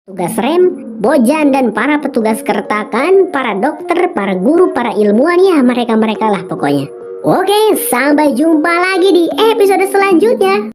Tugas rem, bojan, dan para petugas keretakan, para dokter, para guru, para ilmuwan, ya mereka-mereka lah pokoknya. Oke, sampai jumpa lagi di episode selanjutnya.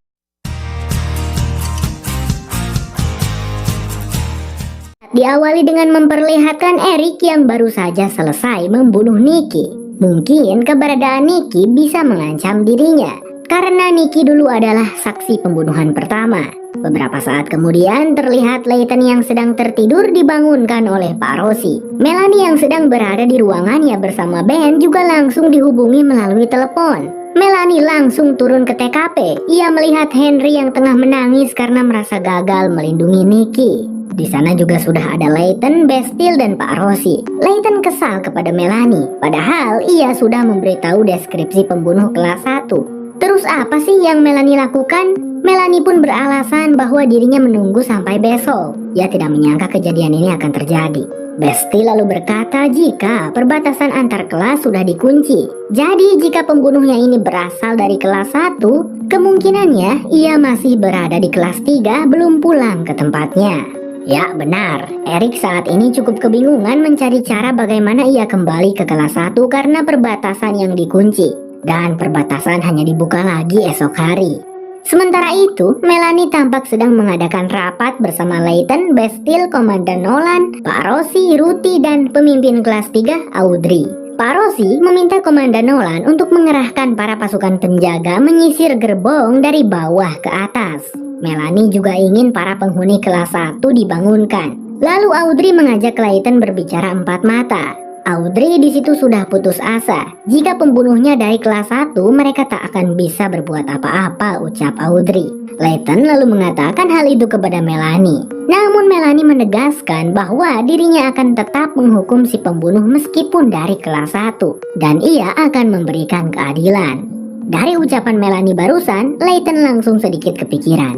Diawali dengan memperlihatkan Eric yang baru saja selesai membunuh Nikki. Mungkin keberadaan Nikki bisa mengancam dirinya, karena Nikki dulu adalah saksi pembunuhan pertama. Beberapa saat kemudian terlihat Layton yang sedang tertidur dibangunkan oleh Pak Rossi. Melanie yang sedang berada di ruangannya bersama Ben juga langsung dihubungi melalui telepon. Melanie langsung turun ke TKP. Ia melihat Henry yang tengah menangis karena merasa gagal melindungi Nikki. Di sana juga sudah ada Layton, Bastille, dan Pak Rossi. Layton kesal kepada Melanie, padahal ia sudah memberitahu deskripsi pembunuh kelas 1. Terus apa sih yang Melanie lakukan? Melanie pun beralasan bahwa dirinya menunggu sampai besok. Ia tidak menyangka kejadian ini akan terjadi. Bastille lalu berkata jika perbatasan antar kelas sudah dikunci. Jadi jika pembunuhnya ini berasal dari kelas 1, kemungkinannya ia masih berada di kelas 3 belum pulang ke tempatnya. Ya benar, Eric saat ini cukup kebingungan mencari cara bagaimana ia kembali ke kelas 1 karena perbatasan yang dikunci. Dan perbatasan hanya dibuka lagi esok hari. Sementara itu, Melanie tampak sedang mengadakan rapat bersama Layton, Bastille, Komandan Nolan, Pak Rossi, Ruthie, dan pemimpin kelas 3, Audrey. Pak Rossi meminta Komandan Nolan untuk mengerahkan para pasukan penjaga menyisir gerbong dari bawah ke atas. Melanie juga ingin para penghuni kelas 1 dibangunkan. Lalu Audrey mengajak Layton berbicara empat mata. Audrey di situ sudah putus asa. Jika pembunuhnya dari kelas 1, mereka tak akan bisa berbuat apa-apa, ucap Audrey. Layton lalu mengatakan hal itu kepada Melanie. Namun Melanie menegaskan bahwa dirinya akan tetap menghukum si pembunuh meskipun dari kelas 1. Dan ia akan memberikan keadilan. Dari ucapan Melanie barusan, Layton langsung sedikit kepikiran.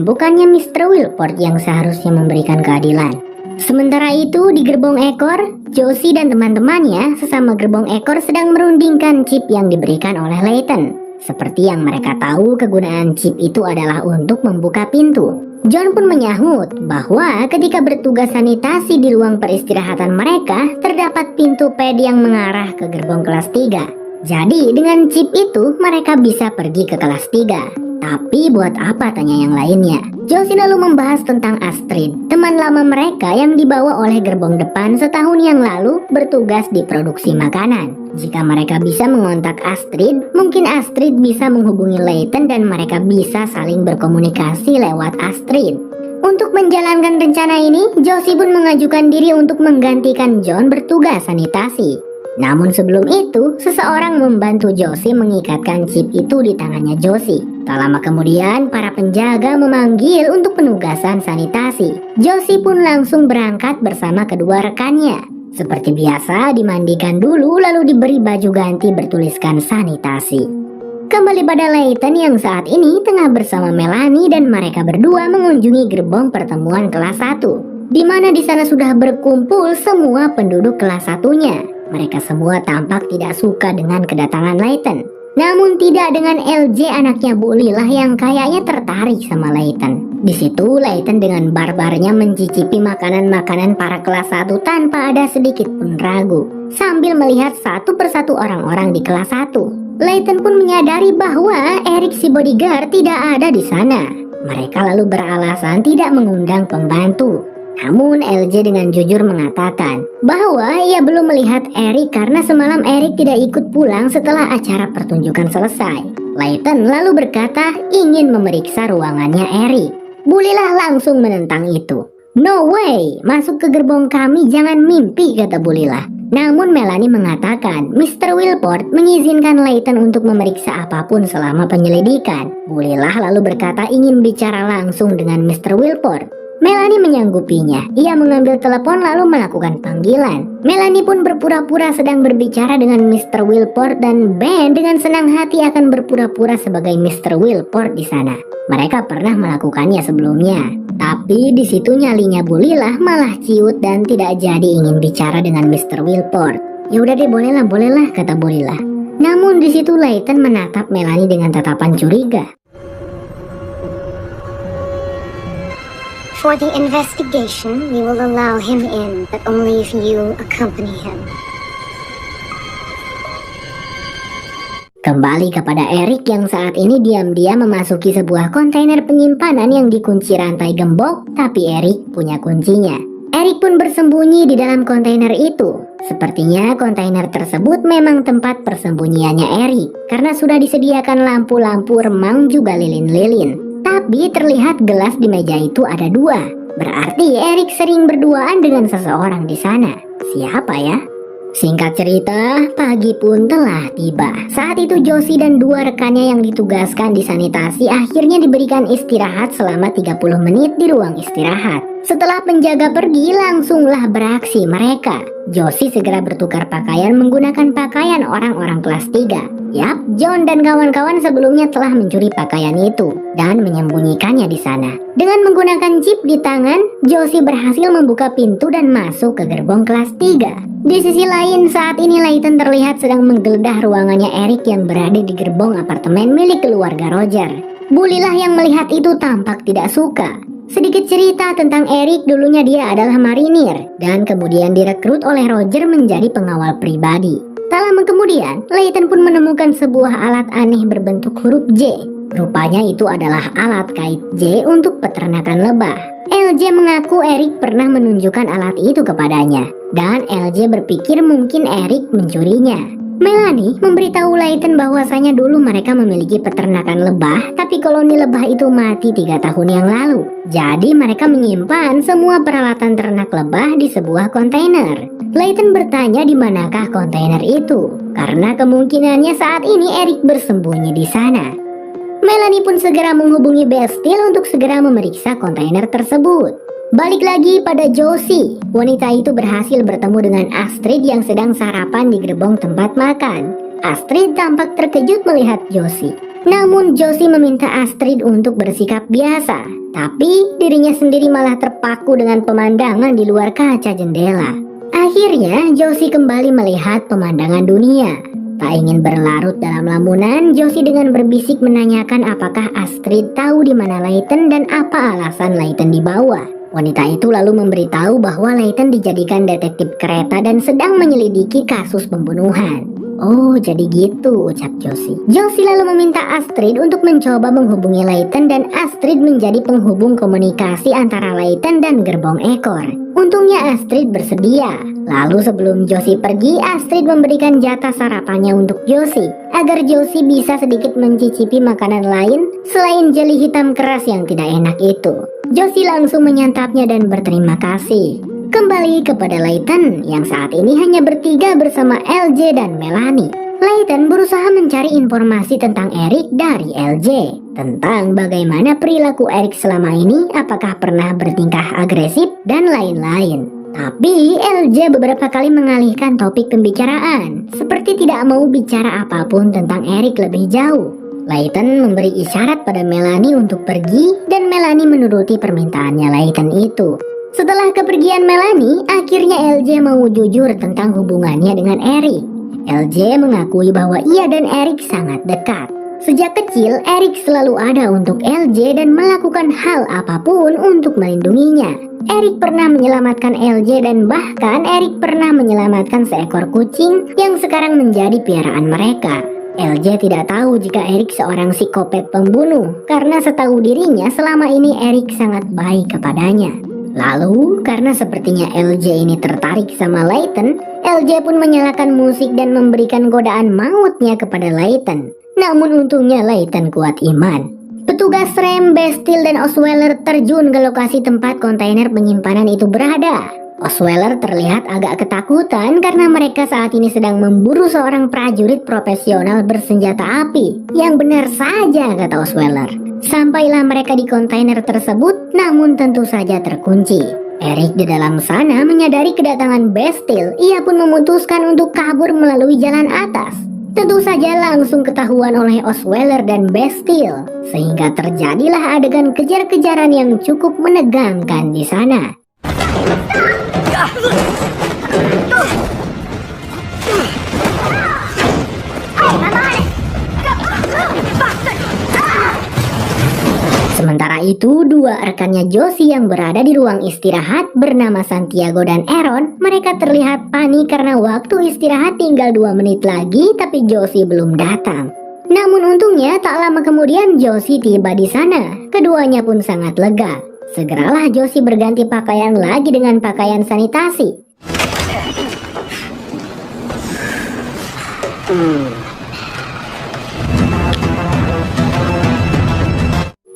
Bukannya Mr. Wilport yang seharusnya memberikan keadilan. Sementara itu di gerbong ekor, Josie dan teman-temannya sesama gerbong ekor sedang merundingkan chip yang diberikan oleh Layton. Seperti yang mereka tahu, kegunaan chip itu adalah untuk membuka pintu. John pun menyahut bahwa ketika bertugas sanitasi di ruang peristirahatan mereka, terdapat pintu pad yang mengarah ke gerbong kelas 3. Jadi dengan chip itu mereka bisa pergi ke kelas 3. Tapi buat apa, tanya yang lainnya. Josie lalu membahas tentang Astrid, teman lama mereka yang dibawa oleh gerbong depan setahun yang lalu bertugas di produksi makanan. Jika mereka bisa mengontak Astrid, mungkin Astrid bisa menghubungi Layton dan mereka bisa saling berkomunikasi lewat Astrid. Untuk menjalankan rencana ini, Josie pun mengajukan diri untuk menggantikan John bertugas sanitasi. Namun sebelum itu, seseorang membantu Josie mengikatkan chip itu di tangannya Josie. Tak lama kemudian, para penjaga memanggil untuk penugasan sanitasi. Josie pun langsung berangkat bersama kedua rekannya. Seperti biasa, dimandikan dulu lalu diberi baju ganti bertuliskan sanitasi. Kembali pada Layton yang saat ini tengah bersama Melanie dan mereka berdua mengunjungi gerbong pertemuan kelas 1. Di mana di sana sudah berkumpul semua penduduk kelas 1-nya. Mereka semua tampak tidak suka dengan kedatangan Layton. Namun tidak dengan LJ, anaknya Bu Lila yang kayaknya tertarik sama Layton. Di situ Layton dengan barbarnya mencicipi makanan-makanan para kelas 1 tanpa ada sedikit pun ragu. Sambil melihat satu persatu orang-orang di kelas 1. Layton pun menyadari bahwa Eric si bodyguard tidak ada di sana. Mereka lalu beralasan tidak mengundang pembantu. Namun LJ dengan jujur mengatakan bahwa ia belum melihat Eric karena semalam Eric tidak ikut pulang setelah acara pertunjukan selesai. Layton lalu berkata ingin memeriksa ruangannya Eric. Bulilah langsung menentang itu. No way, masuk ke gerbong kami jangan mimpi, kata Bulilah. Namun Melanie mengatakan Mr. Wilport mengizinkan Layton untuk memeriksa apapun selama penyelidikan. Bulilah lalu berkata ingin bicara langsung dengan Mr. Wilport. Melanie menyanggupinya. Ia mengambil telepon lalu melakukan panggilan. Melanie pun berpura-pura sedang berbicara dengan Mr. Wilport dan Ben dengan senang hati akan berpura-pura sebagai Mr. Wilport di sana. Mereka pernah melakukannya sebelumnya. Tapi di situ nyalinya Bulilah malah ciut dan tidak jadi ingin bicara dengan Mr. Wilport. Ya udah deh, bolehlah, kata Bulilah. Namun di situ Layton menatap Melanie dengan tatapan curiga. For the investigation, we will allow him in, but only if you accompany him. Kembali kepada Eric yang saat ini diam-diam memasuki sebuah kontainer penyimpanan yang dikunci rantai gembok, tapi Eric punya kuncinya. Eric pun bersembunyi di dalam kontainer itu. Sepertinya kontainer tersebut memang tempat persembunyiannya Eric, karena sudah disediakan lampu-lampu remang juga lilin-lilin. Tapi terlihat gelas di meja itu ada 2. Berarti Eric sering berduaan dengan seseorang di sana. Siapa ya? Singkat cerita, pagi pun telah tiba. Saat itu Josie dan 2 rekannya yang ditugaskan di sanitasi akhirnya diberikan istirahat selama 30 menit di ruang istirahat. Setelah penjaga pergi, langsunglah beraksi mereka. Josie segera bertukar pakaian menggunakan pakaian orang-orang kelas 3. Yap, John dan kawan-kawan sebelumnya telah mencuri pakaian itu dan menyembunyikannya di sana. Dengan menggunakan chip di tangan, Josie berhasil membuka pintu dan masuk ke gerbong kelas 3. Di sisi lain, saat ini Layton terlihat sedang menggeledah ruangannya Eric yang berada di gerbong apartemen milik keluarga Roger. Bulilah yang melihat itu tampak tidak suka. Sedikit cerita tentang Eric, dulunya dia adalah marinir dan kemudian direkrut oleh Roger menjadi pengawal pribadi. Tak lama kemudian, Layton pun menemukan sebuah alat aneh berbentuk huruf J. Rupanya itu adalah alat kait J untuk peternakan lebah. LJ mengaku Eric pernah menunjukkan alat itu kepadanya, dan LJ berpikir mungkin Eric mencurinya. Melanie memberitahu Layton bahwasanya dulu mereka memiliki peternakan lebah, tapi koloni lebah itu mati 3 tahun yang lalu. Jadi mereka menyimpan semua peralatan ternak lebah di sebuah kontainer. Layton bertanya di manakah kontainer itu, karena kemungkinannya saat ini Eric bersembunyi di sana. Melanie pun segera menghubungi Bastille untuk segera memeriksa kontainer tersebut. Balik lagi pada Josie, wanita itu berhasil bertemu dengan Astrid yang sedang sarapan di gerbong tempat makan. Astrid tampak terkejut melihat Josie. Namun Josie meminta Astrid untuk bersikap biasa, tapi dirinya sendiri malah terpaku dengan pemandangan di luar kaca jendela. Akhirnya Josie kembali melihat pemandangan dunia. Tak ingin berlarut dalam lamunan, Josie dengan berbisik menanyakan apakah Astrid tahu di mana Layton dan apa alasan Layton dibawa. Wanita itu lalu memberitahu bahwa Layton dijadikan detektif kereta dan sedang menyelidiki kasus pembunuhan. Oh, jadi gitu, ucap Josie. Josie lalu meminta Astrid untuk mencoba menghubungi Layton dan Astrid menjadi penghubung komunikasi antara Layton dan gerbong ekor. Untungnya Astrid bersedia. Lalu sebelum Josie pergi, Astrid memberikan jatah sarapannya untuk Josie, agar Josie bisa sedikit mencicipi makanan lain selain jeli hitam keras yang tidak enak itu. Josie langsung menyantapnya dan berterima kasih. Kembali kepada Layton yang saat ini hanya bertiga bersama LJ dan Melanie. Layton berusaha mencari informasi tentang Eric dari LJ, tentang bagaimana perilaku Eric selama ini, apakah pernah bertingkah agresif dan lain-lain. Tapi LJ beberapa kali mengalihkan topik pembicaraan, seperti tidak mau bicara apapun tentang Eric lebih jauh. Layton memberi isyarat pada Melanie untuk pergi dan Melanie menuruti permintaannya Layton itu. Setelah kepergian Melanie, akhirnya LJ mau jujur tentang hubungannya dengan Eric. LJ mengakui bahwa ia dan Eric sangat dekat. Sejak kecil, Eric selalu ada untuk LJ dan melakukan hal apapun untuk melindunginya. Eric pernah menyelamatkan LJ dan bahkan Eric pernah menyelamatkan seekor kucing yang sekarang menjadi piaraan mereka. LJ tidak tahu jika Eric seorang psikopat pembunuh, karena setahu dirinya selama ini Eric sangat baik kepadanya. Lalu, karena sepertinya LJ ini tertarik sama Layton, LJ pun menyalakan musik dan memberikan godaan mautnya kepada Layton. Namun untungnya Layton kuat iman. Petugas rem, Bastille dan Osweiler terjun ke lokasi tempat kontainer penyimpanan itu berada. Osweiler terlihat agak ketakutan karena mereka saat ini sedang memburu seorang prajurit profesional bersenjata api. Yang benar saja, kata Osweiler. Sampailah mereka di kontainer tersebut, namun tentu saja terkunci. Eric di dalam sana menyadari kedatangan Bastille. Ia pun memutuskan untuk kabur melalui jalan atas. Tentu saja langsung ketahuan oleh Osweiler dan Bastille, sehingga terjadilah adegan kejar-kejaran yang cukup menegangkan di sana. Sementara itu itu dua rekannya Josie yang berada di ruang istirahat bernama Santiago dan Aaron, mereka terlihat panik karena waktu istirahat tinggal 2 menit lagi tapi Josie belum datang. Namun untungnya tak lama kemudian Josie tiba di sana. Keduanya pun sangat lega. Segeralah Josie berganti pakaian lagi dengan pakaian sanitasi.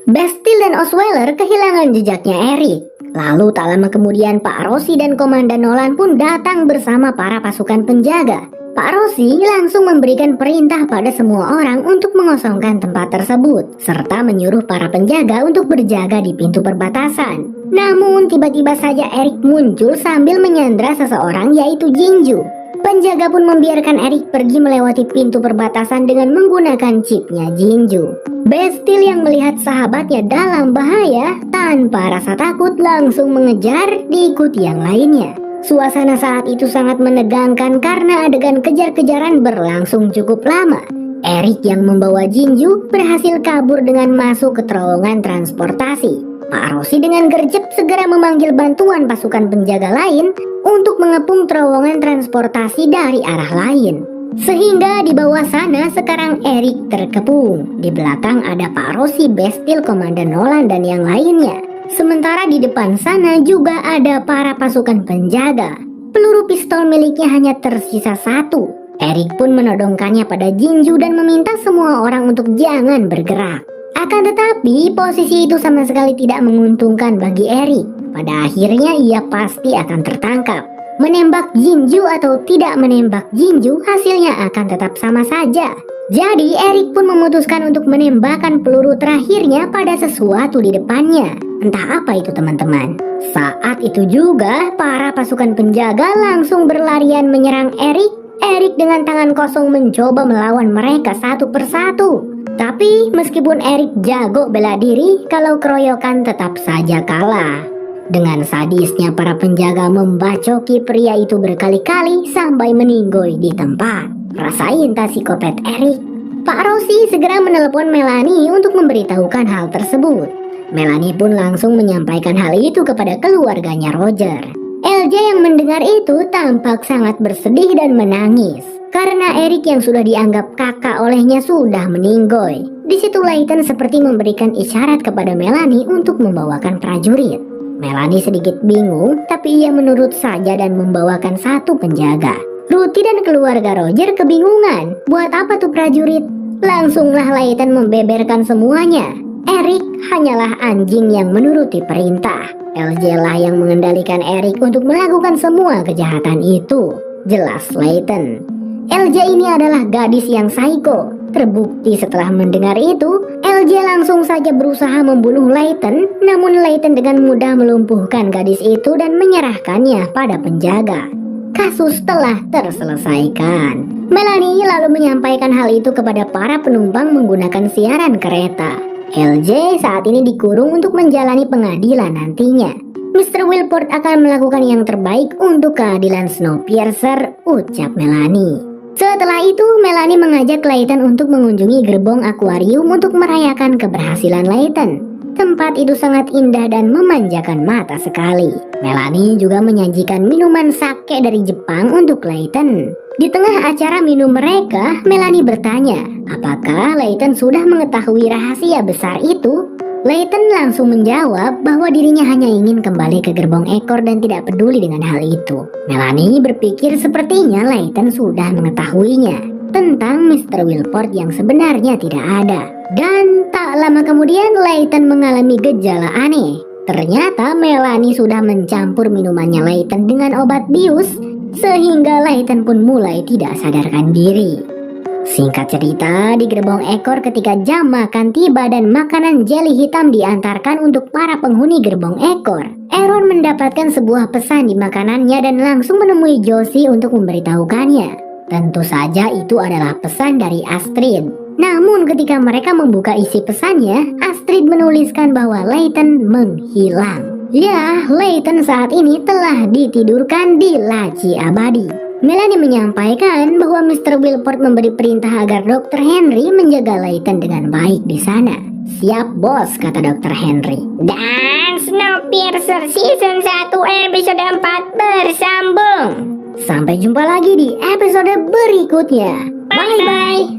Bastille dan Osweiler kehilangan jejaknya Eric. Lalu tak lama kemudian Pak Rossi dan Komandan Nolan pun datang bersama para pasukan penjaga. Pak Rossi langsung memberikan perintah pada semua orang untuk mengosongkan tempat tersebut, serta menyuruh para penjaga untuk berjaga di pintu perbatasan. Namun tiba-tiba saja Eric muncul sambil menyandra seseorang yaitu Jinju. Penjaga pun membiarkan Eric pergi melewati pintu perbatasan dengan menggunakan chipnya Jinju. Bastille yang melihat sahabatnya dalam bahaya tanpa rasa takut langsung mengejar diikuti yang lainnya. Suasana saat itu sangat menegangkan karena adegan kejar-kejaran berlangsung cukup lama. Eric yang membawa Jinju berhasil kabur dengan masuk ke terowongan transportasi. Pak Rossi dengan gercep segera memanggil bantuan pasukan penjaga lain untuk mengepung terowongan transportasi dari arah lain. Sehingga di bawah sana sekarang Eric terkepung. Di belakang ada Pak Rossi, Bastille, Komandan Nolan dan yang lainnya. Sementara di depan sana juga ada para pasukan penjaga. Peluru pistol miliknya hanya tersisa 1. Eric pun menodongkannya pada Jinju dan meminta semua orang untuk jangan bergerak. Akan tetapi posisi itu sama sekali tidak menguntungkan bagi Eric. Pada akhirnya ia pasti akan tertangkap. Menembak Jinju atau tidak menembak Jinju hasilnya akan tetap sama saja. Jadi Eric pun memutuskan untuk menembakkan peluru terakhirnya pada sesuatu di depannya. Entah apa itu teman-teman. Saat itu juga para pasukan penjaga langsung berlarian menyerang Eric. Eric dengan tangan kosong mencoba melawan mereka satu persatu. Tapi meskipun Eric jago bela diri, kalau keroyokan tetap saja kalah. Dengan sadisnya para penjaga membacoki pria itu berkali-kali sampai meninggoy di tempat. Rasain tak psikopat Eric? Pak Rossi segera menelepon Melanie untuk memberitahukan hal tersebut. Melanie pun langsung menyampaikan hal itu kepada keluarganya Roger. LJ yang mendengar itu tampak sangat bersedih dan menangis. Karena Eric yang sudah dianggap kakak olehnya sudah meninggoy. Di situ Layton seperti memberikan isyarat kepada Melanie untuk membawakan prajurit. Melanie sedikit bingung, tapi ia menurut saja dan membawakan 1 penjaga. Ruthie dan keluarga Roger kebingungan, buat apa tuh prajurit? Langsunglah Layton membeberkan semuanya. Eric hanyalah anjing yang menuruti perintah. LJ lah yang mengendalikan Eric untuk melakukan semua kejahatan itu. Jelas Layton. LJ ini adalah gadis yang psycho. Terbukti setelah mendengar itu, LJ langsung saja berusaha membunuh Layton. Namun Layton dengan mudah melumpuhkan gadis itu dan menyerahkannya pada penjaga. Kasus telah terselesaikan. Melanie lalu menyampaikan hal itu kepada para penumpang menggunakan siaran kereta. LJ saat ini dikurung untuk menjalani pengadilan nantinya. Mr. Wilport akan melakukan yang terbaik untuk keadilan Snowpiercer, ucap Melanie. Setelah itu, Melanie mengajak Layton untuk mengunjungi gerbong akuarium untuk merayakan keberhasilan Layton. Tempat itu sangat indah dan memanjakan mata sekali. Melanie juga menyajikan minuman sake dari Jepang untuk Layton. Di tengah acara minum mereka, Melanie bertanya, apakah Layton sudah mengetahui rahasia besar itu? Layton langsung menjawab bahwa dirinya hanya ingin kembali ke gerbong ekor dan tidak peduli dengan hal itu. Melanie berpikir sepertinya Layton sudah mengetahuinya tentang Mr. Wilport yang sebenarnya tidak ada. Dan tak lama kemudian Layton mengalami gejala aneh. Ternyata Melanie sudah mencampur minumannya Layton dengan obat bius, sehingga Layton pun mulai tidak sadarkan diri. Singkat cerita, di gerbong ekor ketika jam makan tiba dan makanan jeli hitam diantarkan untuk para penghuni gerbong ekor, Aaron mendapatkan sebuah pesan di makanannya dan langsung menemui Josie untuk memberitahukannya. Tentu saja itu adalah pesan dari Astrid. Namun ketika mereka membuka isi pesannya, Astrid menuliskan bahwa Layton menghilang. Ya, Layton saat ini telah ditidurkan di laci abadi. Melanie menyampaikan bahwa Mr. Wilport memberi perintah agar Dr. Henry menjaga Layton dengan baik di sana. Siap bos, kata Dokter Henry. Dan Snowpiercer Season 1 episode 4 bersambung. Sampai jumpa lagi di episode berikutnya. Bye-bye.